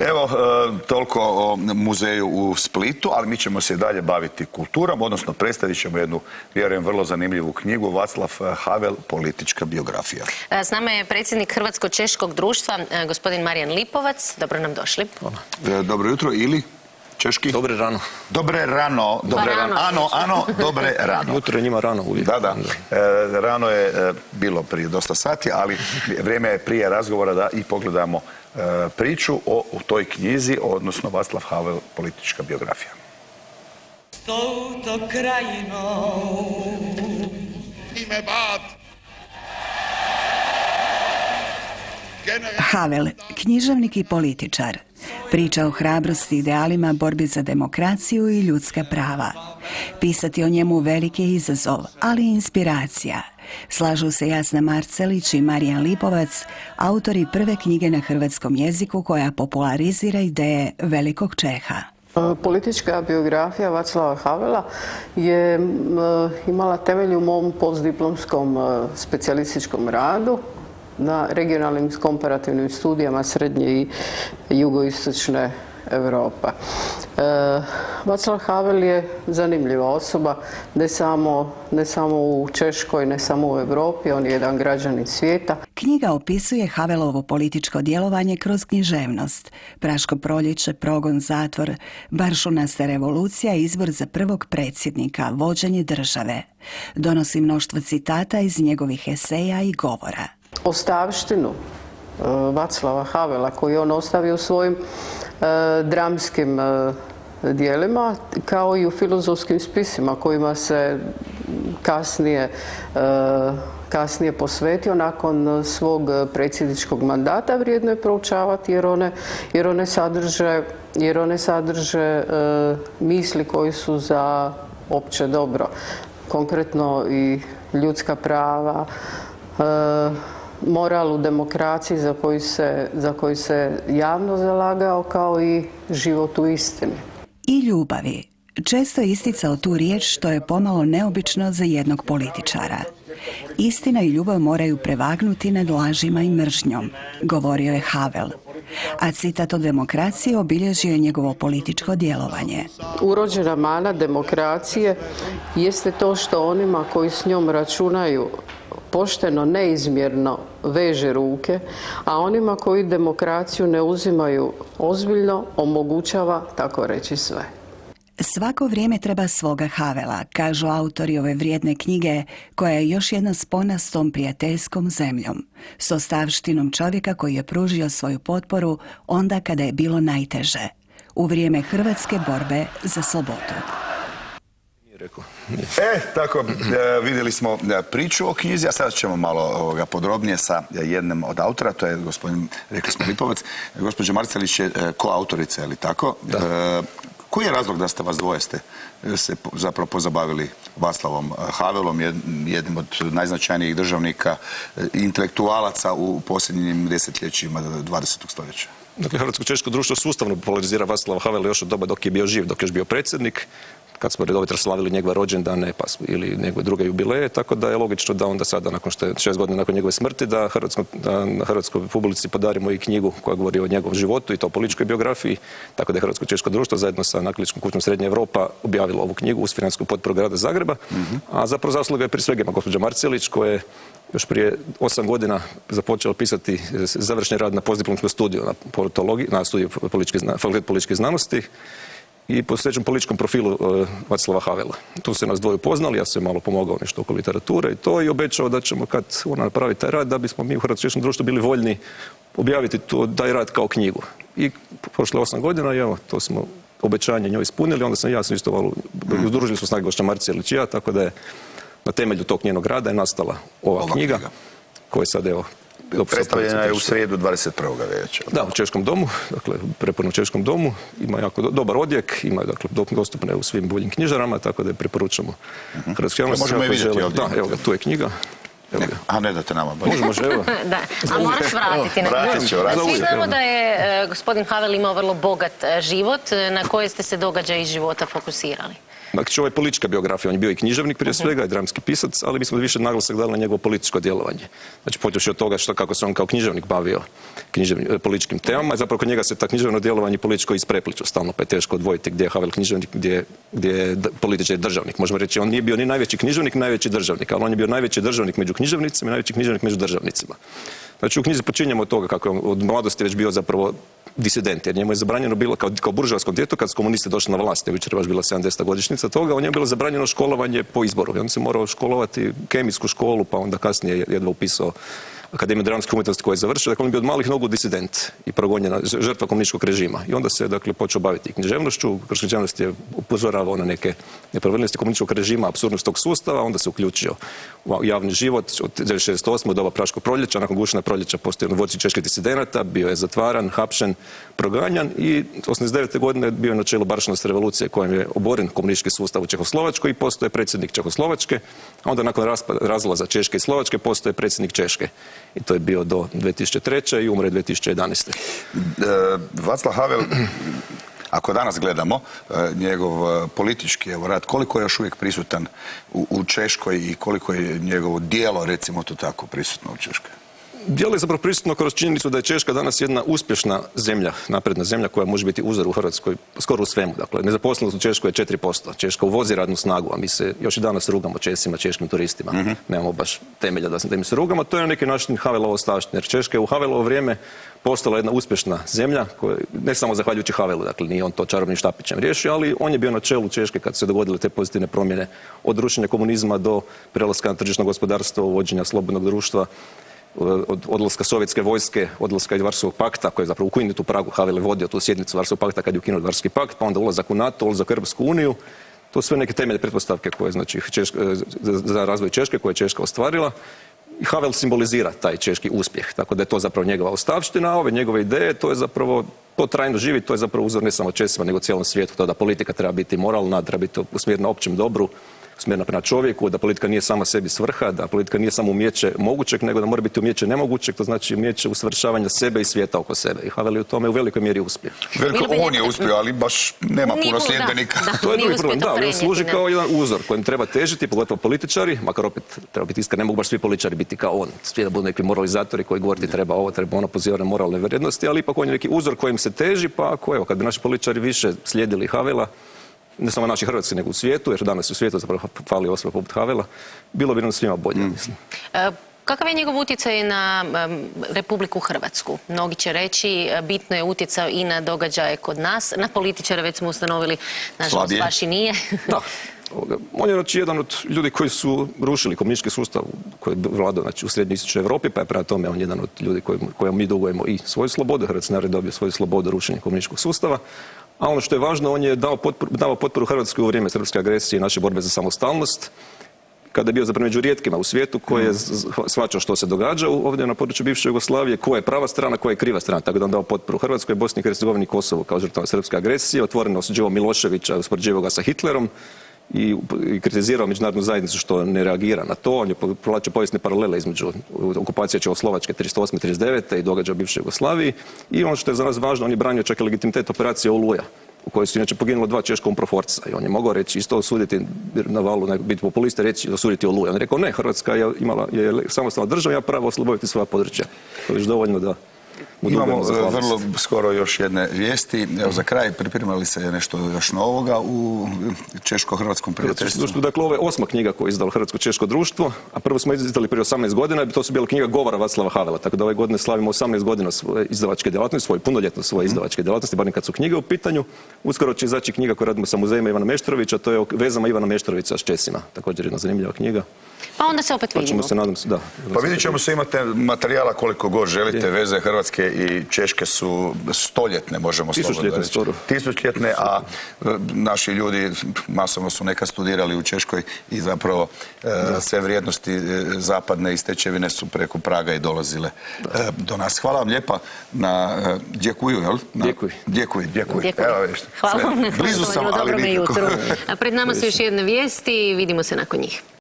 Evo, toliko o muzeju u Splitu, ali mi ćemo se i dalje baviti kulturom, odnosno predstavit ćemo jednu, vjerujem, vrlo zanimljivu knjigu, Václav Havel, politička biografija. S nama je predsjednik Hrvatsko-češkog društva, gospodin Marijan Lipovac. Dobro nam došli. Dobro jutro, ili? Češki? Dobre rano. Dobre rano. Dobre rano. Ano, dobre rano. Jutro je njima rano uvijek. Da. Rano je bilo prije dosta sati, ali vrijeme je prije razgovora da i pogledamo priču o toj knjizi, odnosno Václav Havel, politička biografija. S touto krajinou ime bát. Havel, književnik i političar. Priča o hrabrosti, idealima, borbi za demokraciju i ljudska prava. Pisati o njemu veliki je izazov, ali i inspiracija. Slažu se Jasna Marcelić i Marijan Lipovac, autori prve knjige na hrvatskom jeziku koja popularizira ideje velikog Čeha. Politička biografija Václava Havela je imala temelj u mom postdiplomskom specijalističkom radu na regionalnim komparativnim studijama srednje i jugoistočne Europe. Václav Havel je zanimljiva osoba, ne samo u Češkoj, ne samo u Europi, on je jedan građanin svijeta. Knjiga opisuje Havelovo političko djelovanje kroz književnost. Praško proljeće, progon, zatvor, baršunasta revolucija, izbor za prvog predsjednika, vođenje države. Donosi mnoštvo citata iz njegovih eseja i govora. Ostavštinu Václava Havela koju on ostavio u svojim dramskim dijelima, kao i u filozofskim spisima kojima se kasnije posvetio nakon svog predsjedničkog mandata, vrijedno je proučavati jer one sadrže misli koji su za opće dobro. Konkretno i ljudska prava, moral u demokraciji za koji se javno zalagao, kao i život u istini. I ljubavi. Često je isticao tu riječ što je pomalo neobično za jednog političara. Istina i ljubav moraju prevagnuti nad lažima i mržnjom, govorio je Havel. A citat o demokraciji obilježio je njegovo političko djelovanje. Urođena mana demokracije jeste to što onima koji s njom računaju pošteno, neizmjerno veže ruke, a onima koji demokraciju ne uzimaju ozbiljno omogućava tako reći sve. Svako vrijeme treba svoga Havela, kažu autori ove vrijedne knjige, koja je još jedna spona s tom prijateljskom zemljom, s ostavštinom čovjeka koji je pružio svoju potporu onda kada je bilo najteže, u vrijeme hrvatske borbe za slobodu. Tako, vidjeli smo priču o knjizi, a sada ćemo malo podrobnije sa jednim od autora, to je gospodin, rekli smo, Lipovac. Gospođa Marcelić je koautorica, je li tako? Da. Koji je razlog da ste vas dvoje se zapravo pozabavili Václavom Havelom, jednim od najznačajnijih državnika, intelektualaca u posljednjim desetljećima 20. stoljeća? Dakle, Hrvatsko-češko društvo sustavno popularizira Václava Havela još od doba dok je bio živ, dok je još bio predsjednik, kad smo redovito slavili njegove rođendane ili njegove druge jubileje, tako da je logično da onda sada, nakon što je 6 godina nakon njegove smrti, da hrvatskoj publici podarimo i knjigu koja govori o njegovom životu i to o političkoj biografiji, tako da je Hrvatsko-češko društvo zajedno sa Nakladničkom kućom Srednja Europa objavilo ovu knjigu uz financijsku potporu grada Zagreba, a zapravo zasluga je prije svega ima gospođa Marcelić, koja je još prije 8 godina započela pisati završni rad na postdiplomskom studiju na studiju Fakultet političkih znanosti i po sljedećem političkom profilu Václava Havela. Tu se nas dvoje upoznali, ja sam malo pomogao nešto oko literature i to, i obećao da ćemo kad ona napravi taj rad, da bismo mi u Hrvatsko-češkom društvu bili voljni objaviti taj rad kao knjigu. I prošle 8 godina i evo, to smo obećanje njoj ispunili, onda sam ja isto udružili smo snage gospođa Marcelić i ja, tako da je na temelju tog njenog rada je nastala ova knjiga koja je sad evo predstavljena je u srijedu 21. veljače. Da, u Češkom domu, dakle, preporno Češkom domu, ima jako dobar odjek, ima dakle, dostupne u svim boljim knjižarama, tako da je preporučamo hrvatskoj javnosti. Možemo je vidjeti ovdje. Da, evo ga, tu je knjiga. A ne date nama bolje. Može, evo. Da, a moraš vratiti. Svi znamo da je gospodin Havel imao vrlo bogat život, na koje ste se događaje iz života fokusirali. Znači, ovo je politička biografija, on je bio i književnik prije svega, i dramski pisac, ali mi smo više naglasak dali na njegovo političko djelovanje. Znači, počevši od toga kako se on kao književnik bavio političkim temama, i zapravo kod njega se ta književno djelovanje i političko isprepliču stalno, pa je teško odvojiti gdje je Havel književnik, gdje je političar i državnik. Možemo reći, on nije bio ni najveći književnik, ni najveći državnik, ali on je bio najveći državnik među književnicima i najveći književnik među državnicima. Znači, u knjizi počinjemo od toga kako je on od mladosti već bio zapravo disident, jer njemu je zabranjeno bilo kao buržoaskom djetetu kad su komunisti došli na vlast, jučer je baš bila 70. godišnjica toga, on je bilo zabranjeno školovanje po izboru. I on se morao školovati kemijsku školu, pa onda kasnije jedva upisao Akademiju dramske umjetnosti koju je završio. Dakle, on je bio od malih nogu disident i progonjena žrtva komunističkog režima. I onda se, dakle, počeo baviti književnošću. Kroz književnost je upozoravao na neke nepravilnosti komunističkog režima, apsurdnost tog sustava, onda se uključio u javni život od 1968. u doba Praškog proljeća. Nakon gušenja proljeća postoji on vođa čeških disidenata, bio je zatvaran, hapšen, proganjan i 89. godine bio je na čelu Baršanovske revolucije kojim je oboren komunistički sustav u Čehoslovačkoj i postoje predsjednik Čehoslovačke, a onda nakon razlaza Češke i Slovačke postoje predsjednik Češke. I to je bio do 2003. i umre 2011. Václav Havel, ako danas gledamo njegov politički rad, koliko je još uvijek prisutan u Češkoj i koliko je njegovo djelo, recimo to tako, prisutno u Češkoj? Djelo je zapravo prisutno kroz činjenicu da je Češka danas jedna uspješna zemlja, napredna zemlja koja može biti uzor u Hrvatskoj skoro u svemu. Dakle, nezaposlenost u Češkoj je 4%. Češka uvozi radnu snagu, a mi se još i danas rugamo Česima, češkim turistima. Nemamo baš temelja da mi se rugamo. To je na neki način Havelovo ostavština, jer Češka je u Havelovo vrijeme postala jedna uspješna zemlja, ne samo zahvaljujući Havelu, dakle nije on to čarobnim štapićem riješio, ali on je bio na čelu Češke kad se dogodile te pozitivne promjene od rušenja komunizma do prelaska na tržišno gospodarstvo, uvođenja slobodnog društva, od odlaska sovjetske vojske, odlaska iz Varsovog pakta, koji je zapravo ukinut u Pragu. Havel je vodio tu sjednicu Varsovog pakta kad je ukinut Varšavski pakt, pa onda ulazak u NATO, ulazak u Europsku uniju. To su sve neke temeljne pretpostavke koje, znači, za razvoj Češke koje je Češka ostvarila. I Havel simbolizira taj češki uspjeh, tako da je to zapravo njegova ostavština, a ove njegove ideje, to je zapravo, to trajno živi, to je zapravo uzor ne samo Česima, nego cijelom svijetu, to da politika treba biti moralna, treba biti usmjerena općem dobru, usmjerena prema čovjeku, da politika nije sama sebi svrha, da politika nije samo umijeće mogućeg, nego da mora biti umijeće nemogućeg, to znači umijeće usavršavanja sebe i svijeta oko sebe. I Havel je u tome u velikoj mjeri uspio. On je uspio, ali baš nema puno sljedbenika. To je drugi problem, da, on služi kao jedan uzor kojem treba težiti, pogotovo političari, makar opet treba biti iskren, ne mogu baš svi političari biti kao on. Svi da budu neki moralizatori koji govori treba ovo, treba ono, pozivaju na moralne vrijednosti, ali ipak on je neki uzor kojim se teži, pa ako evo, kad bi naši političari više slijedili Havela, ne samo naši hrvatski, nego u svijetu, jer danas u svijetu zapravo fali osoba poput Havela, bilo bi nam svima bolje, mislim. Kakav je njegov utjecaj na Republiku Hrvatsku? Mnogi će reći, bitno je utjecao i na događaje kod nas, na političare već smo ustanovili, nažalost baš i nije. Da. On je znači jedan od ljudi koji su rušili komunistički sustav koji je vladao znači, u srednjoj i istočnoj Europi, pa je prema tome on jedan od ljudi kojom mi dugujemo i svoju slobodu. Hrvatski narod dobio svoju slobodu rušenja komunističkog sustava. A ono što je važno, on je dao potporu Hrvatskoj u vrijeme srpske agresije i naše borbe za samostalnost, kada je bio zapravo među rijetkima u svijetu koji je shvaćao što se događa ovdje na području bivše Jugoslavije, koja je prava strana, koja je kriva strana. Tako da on dao potporu Hrvatskoj, Bosni i Hercegovini i Kosovu kao žrtvama srpske agresije, otvoreno osuđivao Miloševića, uspoređivao ga sa Hitlerom i kritizirao međunarodnu zajednicu što ne reagira na to. On je provlačio povijesne paralele između okupacije Čehoslovačke 38. 39. i događaja u bivšoj Jugoslaviji. I ono što je za nas važno, on je branio čak i legitimitet operacije Oluja, u kojoj su inače poginulo 2 češka umproforca. I on je mogao reći isto osuditi na valu, biti populista, reći osuditi Oluja. On je rekao ne, Hrvatska je samostalna država, ja pravo osloboditi svoja područja. To je već dovoljno da imamo vrlo skoro još jedne vijesti. Evo za kraj, pripremali se nešto još novoga u češko-hrvatskom prijateljstvu? Dakle, ovo je 8. knjiga koju je izdalo Hrvatsko-češko društvo, a prvo smo izdali prije 18 godina, to su bila knjiga govora Václava Havela, tako da ove godine slavimo 18 godina svoje izdavačke djelatnosti, svoje punoljetno svoje izdavačke djelatnosti, barem kad su knjige u pitanju. Uskoro će izaći knjiga koju radimo sa muzejima Ivana Meštrovića, to je o vezama Ivana Meštrovića s Česima, također jedna zanimljiva knjiga. Pa onda se opet vidimo. Pa vidjet ćemo se, imate materijala koliko god želite, veze Hrvatske i Češke su stoljetne, možemo slobodno reći. Tisućljetne, a naši ljudi masovno su nekad studirali u Češkoj i zapravo sve vrijednosti zapadne i stečevine su preko Praga i dolazile do nas. Hvala vam lijepa na Djekuju, jel? Djekuj. Hvala vam na gledovanju, dobro me jutro. Pred nama su još jedne vijesti, vidimo se nakon njih.